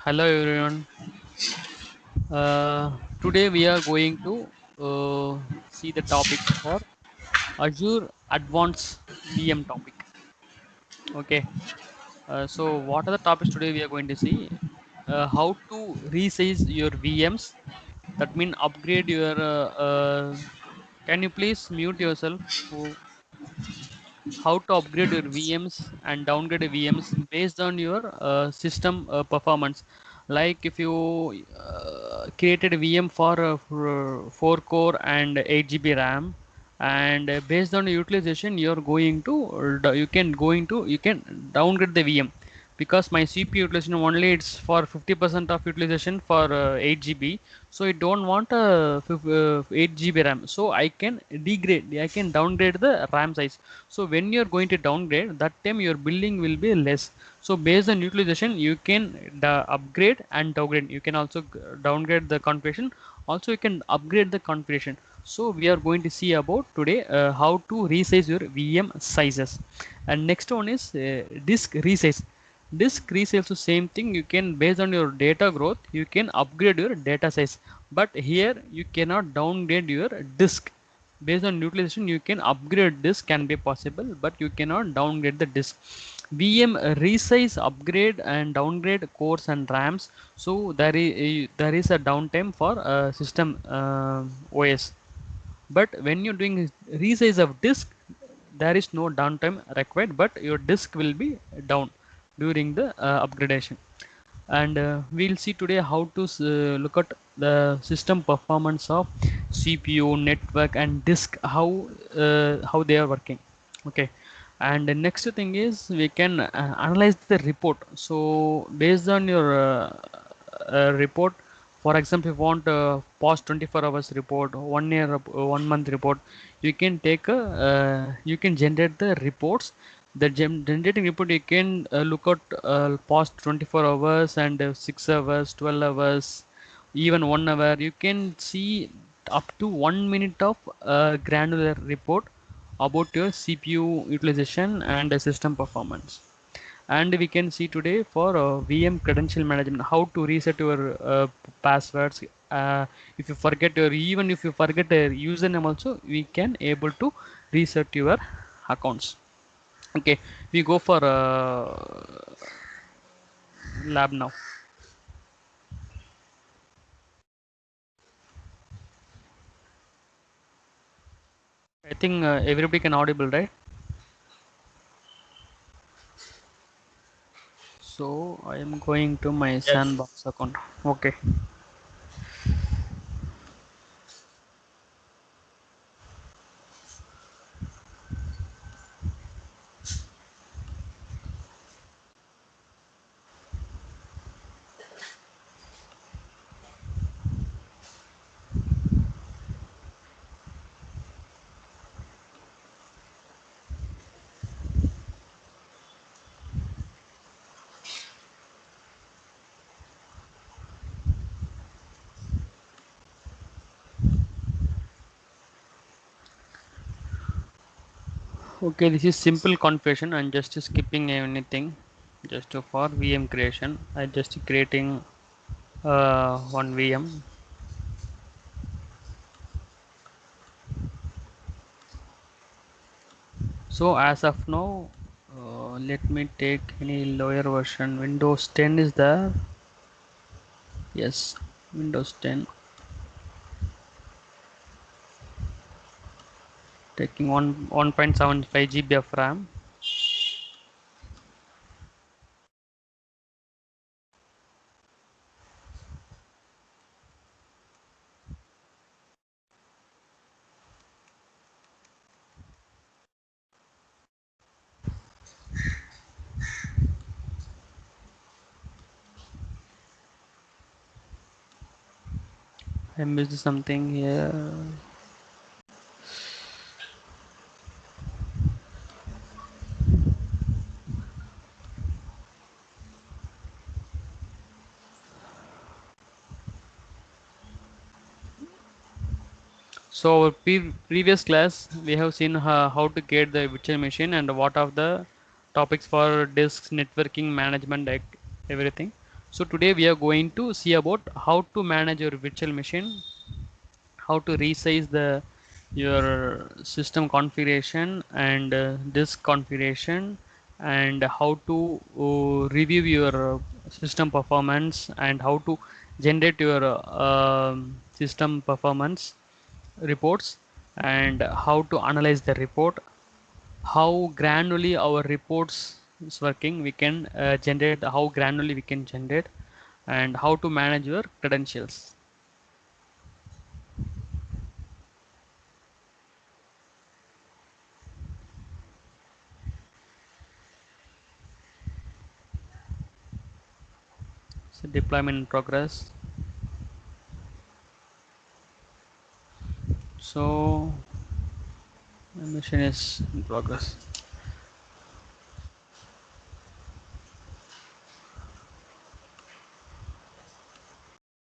Hello everyone. Today we are going to see the topic for Azure Advanced VM topic. Okay. So what are the topics today we are going to see? How to resize your VMs. That means upgrade your. Can you please mute yourself? How to upgrade your VMs and downgrade your VMs based on your system performance. Like if you created a VM for 4 core and 8 GB RAM, and based on the utilization, you're going to you can downgrade the VM because my CPU utilization only it's for 50% of utilization for 8 GB, so I don't want 8 GB RAM, so I can downgrade the RAM size. So when you're going to downgrade, that time your billing will be less. So based on utilization, you can upgrade and downgrade. You can also downgrade the configuration. Also, you can upgrade the configuration. So we are going to see about today how to resize your VM sizes. And next one is disk resize. Disk resize the same thing. You can based on your data growth, you can upgrade your data size. But here you cannot downgrade your disk based on utilization. You can upgrade disk can be possible, but you cannot downgrade the disk. VM resize, upgrade and downgrade cores and RAMs. So there is a downtime for system OS. But when you're doing resize of disk, there is no downtime required, but your disk will be down during the upgradation. And we'll see today how to look at the system performance of CPU, network and disk, how they are working. Okay. And the next thing is we can analyze the report. So based on your report, for example, if you want past 24 hours report, 1 year 1 month report, you can take a you can generate the reports. The generating report, you can look at past 24 hours and 6 hours, 12 hours, even 1 hour. You can see up to 1 minute of granular report about your CPU utilization and system performance. And we can see today for VM credential management, how to reset your passwords. If you forget your, even if you forget a username also, we can able to reset your accounts. Okay, we go for lab now. I think everybody can audible, right? So I am going to my Yes. sandbox account. Okay. Okay, this is simple configuration. I'm just skipping anything just for VM creation. I just creating one VM. So as of now, let me take any lower version. Windows 10 is there. Yes, Windows 10. Taking 1.75 GB of RAM. I missed something here. So our previous class we have seen how to get the virtual machine and what are the topics for disks, networking, management, like everything. So today we are going to see about how to manage your virtual machine, how to resize the your system configuration and disk configuration, and how to review your system performance, and how to generate your system performance reports, and how to analyze the report, how granularly our reports is working, we can generate, how granularly we can generate, and how to manage your credentials. So deployment in progress. So the mission is in progress.